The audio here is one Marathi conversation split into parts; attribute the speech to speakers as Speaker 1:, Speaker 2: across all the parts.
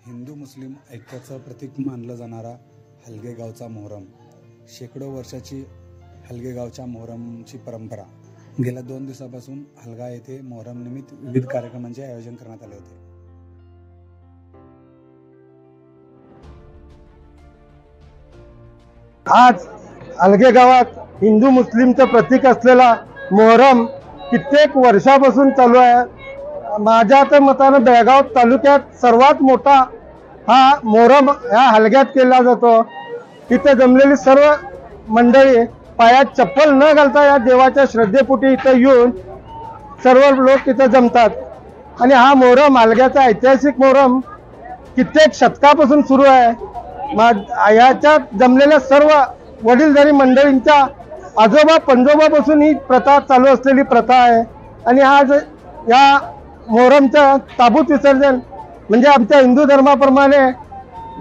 Speaker 1: हिंदू मुस्लिम ऐक्याचं प्रतीक मानलं जाणारा हलगे गावचा मोहरम। शेकडो वर्षाची हलगे गावच्या मोहरमची परंपरा। गेल्या 2 दिवसापासून हलगा येथे मोहरम निमित्त विविध कार्यक्रमांचे आयोजन करण्यात आले होते।
Speaker 2: आज हलगे गावात हिंदू मुस्लिमचं प्रतीक असलेला मोहरम कित्येक वर्षापासून चालू आहे। माझ्या तर मतानं बेळगाव तालुक्यात सर्वात मोठा हा मोहरम ह्या हलग्यात केला जातो। इथे जमलेली सर्व मंडळी पायात चप्पल न घालता या देवाच्या श्रद्धेपोटी इथे येऊन सर्व लोक इथे जमतात आणि हा मोहरम हलग्याचा ऐतिहासिक मोहरम कित्येक शतकापासून सुरू आहे। याच्यात जमलेल्या सर्व वडीलधारी मंडळींच्या आजोबा पंजोबापासून ही प्रथा चालू असलेली प्रथा आहे आणि आज या मोहरमचं ताबूत विसर्जन म्हणजे आमच्या हिंदू धर्माप्रमाणे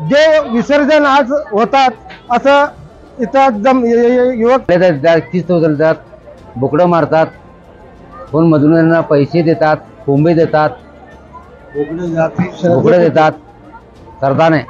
Speaker 2: देव विसर्जन आज होतात असं इथं युवक
Speaker 3: किस्त उचलतात, बोकडं मारतात, कोण मजुरांना पैसे देतात, कोंबे देतात, बोकडे देतात सरदाने।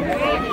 Speaker 4: Hey!